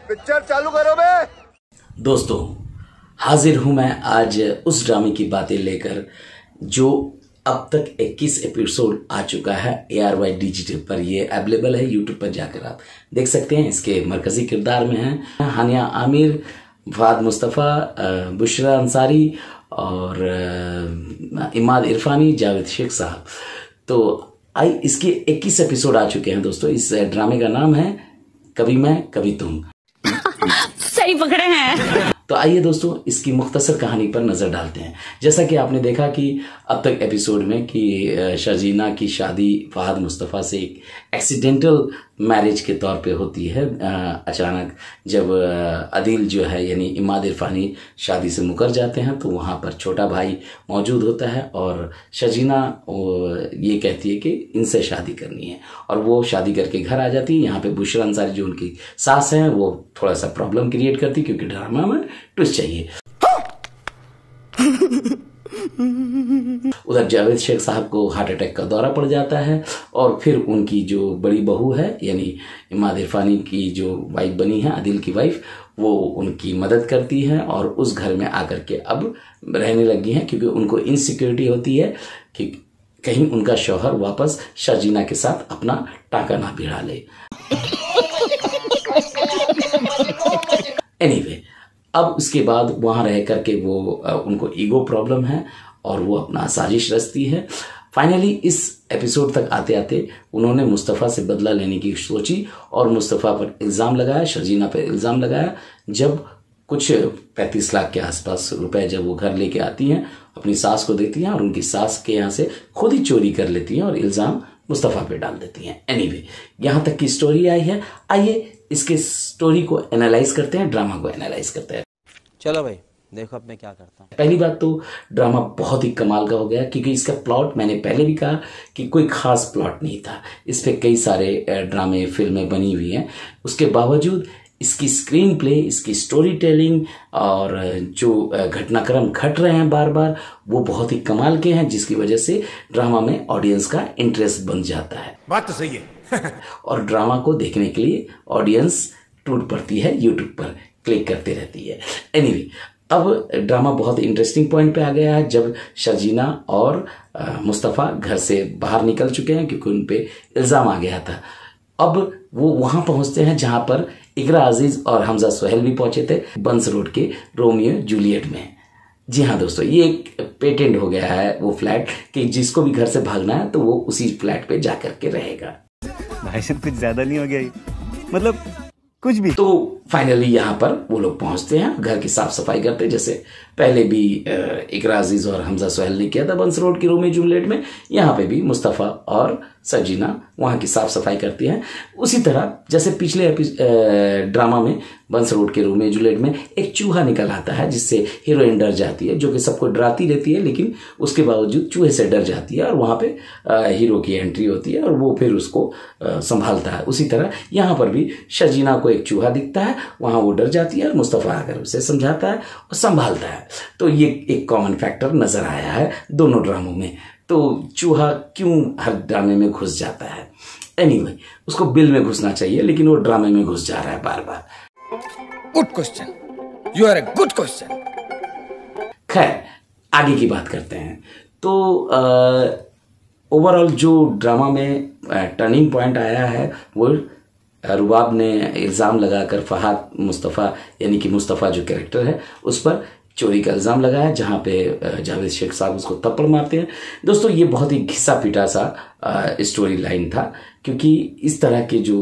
Picture चालू करो बे। दोस्तों, हाजिर हूं मैं आज उस ड्रामे की बातें लेकर जो अब तक 21 एपिसोड आ चुका है ARY डिजिटल पर। ये अवेलेबल है यूट्यूब पर, जाकर आप देख सकते हैं। इसके मरकजी किरदार में हैं हानिया आमिर, फहद मुस्तफ़ा, बुशरा अंसारी और इमाद इरफानी, जावेद शेख साहब। तो इसके 21 एपिसोड आ चुके हैं दोस्तों। इस ड्रामे का नाम है कभी मैं कभी तुम। सही पकड़े हैं। तो आइए दोस्तों, इसकी मुख्तसर कहानी पर नजर डालते हैं। जैसा कि आपने देखा कि अब तक एपिसोड में कि शर्जीना की शादी फहद मुस्तफ़ा से एक एक्सीडेंटल मैरिज के तौर पे होती है। अचानक जब अदील जो है यानी इमाद इरफानी शादी से मुकर जाते हैं तो वहाँ पर छोटा भाई मौजूद होता है और शर्जीना ये कहती है कि इनसे शादी करनी है और वो शादी करके घर आ जाती है। यहाँ पे बुशरा अंसारी जो उनकी सास हैं वो थोड़ा सा प्रॉब्लम क्रिएट करती क्योंकि ड्रामा में ट्विस्ट चाहिए। उधर जावेद शेख साहब को हार्ट अटैक का दौरा पड़ जाता है और फिर उनकी जो बड़ी बहू है यानी इमाद इरफानी की जो वाइफ बनी है, आदिल की वाइफ, वो उनकी मदद करती है और उस घर में आकर के अब रहने लगी हैं क्योंकि उनको इनसिक्योरिटी होती है कि कहीं उनका शौहर वापस शर्जीना के साथ अपना टाका ना भिड़ा ले। एनीवे, अब उसके बाद वहां रह करके वो उनको ईगो प्रॉब्लम है और वो अपना साजिश रचती है। फाइनली इस एपिसोड तक आते आते उन्होंने मुस्तफ़ा से बदला लेने की सोची और मुस्तफ़ा पर इल्ज़ाम लगाया, शर्जीना पर इल्ज़ाम लगाया। जब कुछ 35 लाख के आसपास रुपए जब वो घर लेके आती हैं, अपनी सास को देती हैं और उनकी सास के यहाँ से खुद ही चोरी कर लेती हैं और इल्ज़ाम मुस्तफ़ा पे डाल देती हैं। एनीवे, यहाँ तक की स्टोरी आई है। आइए इसके स्टोरी को एनालाइज करते हैं, ड्रामा को एनालाइज करते हैं। चलो भाई, देखो अब मैं क्या करता हूँ। पहली बात तो ड्रामा बहुत ही कमाल का हो गया क्योंकि इसका प्लॉट, मैंने पहले भी कहा कि कोई खास प्लॉट नहीं था। इस पे कई सारे ड्रामे फिल्में बनी हुई हैं, उसके बावजूद इसकी स्क्रीन प्ले, इसकी स्टोरी टेलिंग और जो घटनाक्रम घट रहे हैं बार बार, वो बहुत ही कमाल के हैं, जिसकी वजह से ड्रामा में ऑडियंस का इंटरेस्ट बन जाता है। बात तो सही है। और ड्रामा को देखने के लिए ऑडियंस टूट पड़ती है, यूट्यूब पर क्लिक करते रहती है। एनीवे, अब ड्रामा बहुत इंटरेस्टिंग पॉइंट पे आ गया है जब शर्जीना और मुस्तफ़ा घर से बाहर निकल चुके हैं क्योंकि उन पे इल्ज़ाम आ गया था। अब वो वहां पहुंचते हैं जहां पर इकरा अजीज और हमजा सोहेल भी पहुंचे थे, बंस रोड के रोमियो जूलियट में। जी हाँ दोस्तों, ये एक पेटेंट हो गया है वो फ्लैट कि जिसको भी घर से भागना है तो वो उसी फ्लैट पे जाकर के रहेगा। भाई साहब कुछ ज्यादा नहीं हो गया ये? मतलब कुछ भी। तो फाइनली यहाँ पर वो लोग पहुंचते हैं, घर की साफ सफाई करते हैं जैसे पहले भी इकरा अजीज और हमजा सोहेल ने किया था बंस रोड की रोमियो जूलियट में। यहाँ पे भी मुस्तफ़ा और शर्जीना वहाँ की साफ सफाई करती हैं। उसी तरह जैसे पिछले ड्रामा में बंस रोड के रोमियो जूलियट में एक चूहा निकल आता है जिससे हीरोइन डर जाती है, जो कि सबको डराती रहती है लेकिन उसके बावजूद चूहे से डर जाती है और वहाँ पे हीरो की एंट्री होती है और वो फिर उसको संभालता है। उसी तरह यहाँ पर भी शर्जीना को एक चूहा दिखता है, वहाँ वो डर जाती है और मुस्तफ़ा आकर उसे समझाता है और संभालता है। तो ये एक कॉमन फैक्टर नजर आया है दोनों ड्रामों में। तो चूहा क्यों हर ड्रामे में घुस जाता है? एनीवे, उसको बिल में घुसना चाहिए लेकिन वो ड्रामे में घुस जा रहा है बार बार। Good question, you are a good question. खैर, आगे की बात करते हैं। तो ओवरऑल जो ड्रामा में टर्निंग पॉइंट आया है वो रुबाब ने इल्ज़ाम लगाकर फहद मुस्तफ़ा यानी कि मुस्तफ़ा जो कैरेक्टर है उस पर चोरी का इल्ज़ाम लगाया, जहाँ पे जावेद शेख साहब उसको थप्पड़ मारते हैं। दोस्तों, ये बहुत ही घिसा पिटा सा स्टोरी लाइन था क्योंकि इस तरह के जो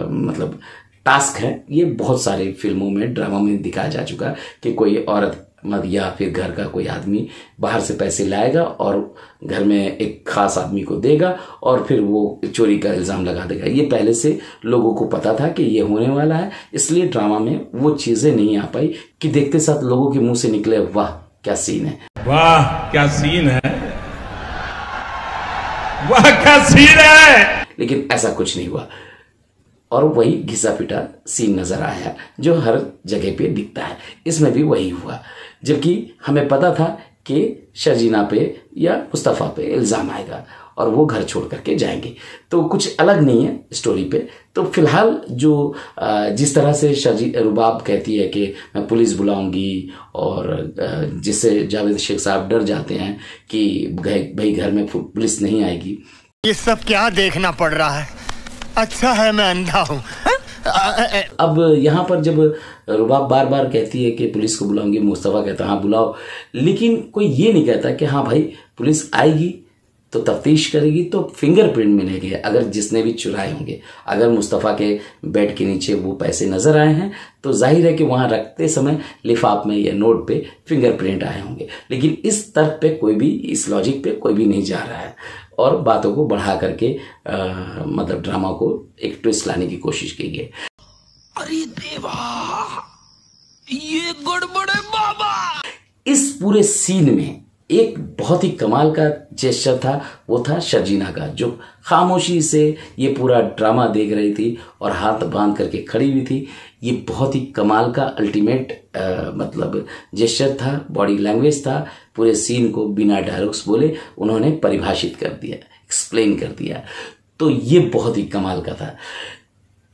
मतलब टास्क है ये बहुत सारे फिल्मों में, ड्रामा में दिखाया जा चुका कि कोई औरत या फिर घर का कोई आदमी बाहर से पैसे लाएगा और घर में एक खास आदमी को देगा और फिर वो चोरी का इल्ज़ाम लगा देगा। ये पहले से लोगों को पता था कि ये होने वाला है, इसलिए ड्रामा में वो चीज़ें नहीं आ पाई कि देखते साथ लोगों के मुंह से निकले वाह क्या सीन है, वाह क्या सीन है, वाह क्या सीन है। लेकिन ऐसा कुछ नहीं हुआ और वही घिसा पिटा सीन नजर आया जो हर जगह पे दिखता है। इसमें भी वही हुआ, जबकि हमें पता था कि शर्जीना पे या मुस्तफ़ा पे इल्ज़ाम आएगा और वो घर छोड़ करके जाएंगे। तो कुछ अलग नहीं है स्टोरी पे। तो फिलहाल जो जिस तरह से रुबाब कहती है कि मैं पुलिस बुलाऊंगी, और जिससे जावेद शेख साहब डर जाते हैं कि भाई घर में पुलिस नहीं आएगी। ये सब क्या देखना पड़ रहा है? अच्छा है मैं अंधा हूँ। अब यहाँ पर जब रुबाब बार बार कहती है कि पुलिस को बुलाऊंगी, मुस्तफ़ा कहता है हाँ बुलाओ, लेकिन कोई ये नहीं कहता कि हाँ भाई पुलिस आएगी तो तफ्तीश करेगी तो फिंगरप्रिंट मिलेंगे अगर जिसने भी चुराए होंगे। अगर मुस्तफ़ा के बेड के नीचे वो पैसे नजर आए हैं तो जाहिर है कि वहां रखते समय लिफाफ में या नोट पे फिंगरप्रिंट आए होंगे। लेकिन इस तर्क पे कोई भी, इस लॉजिक पे कोई भी नहीं जा रहा है और बातों को बढ़ा करके मतलब ड्रामा को एक ट्विस्ट लाने की कोशिश की गई। अरे देवा, ये गड़बड़ है बाबा। इस पूरे सीन में एक बहुत ही कमाल का जेस्चर था, वो था शर्जीना का, जो खामोशी से ये पूरा ड्रामा देख रही थी और हाथ बांध करके खड़ी हुई थी। ये बहुत ही कमाल का अल्टीमेट मतलब जेस्चर था, बॉडी लैंग्वेज था। पूरे सीन को बिना डायलॉग्स बोले उन्होंने परिभाषित कर दिया, एक्सप्लेन कर दिया। तो ये बहुत ही कमाल का था।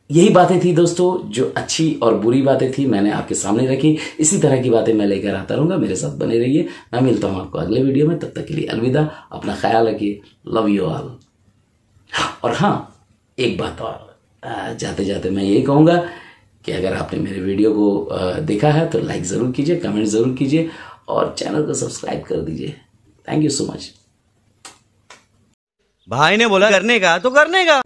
यही बातें थी दोस्तों, जो अच्छी और बुरी बातें थी मैंने आपके सामने रखी। इसी तरह की बातें मैं लेकर आता रहूंगा, मेरे साथ बने रहिए। मैं मिलता हूं आपको अगले वीडियो में, तब तक के लिए अलविदा, अपना ख्याल रखिए, लव यू ऑल। और हाँ, एक बात और जाते जाते मैं यही कहूंगा कि अगर आपने मेरे वीडियो को देखा है तो लाइक जरूर कीजिए, कमेंट जरूर कीजिए और चैनल को सब्सक्राइब कर दीजिए। Thank you so much. भाई ने बोला करने का तो करने का।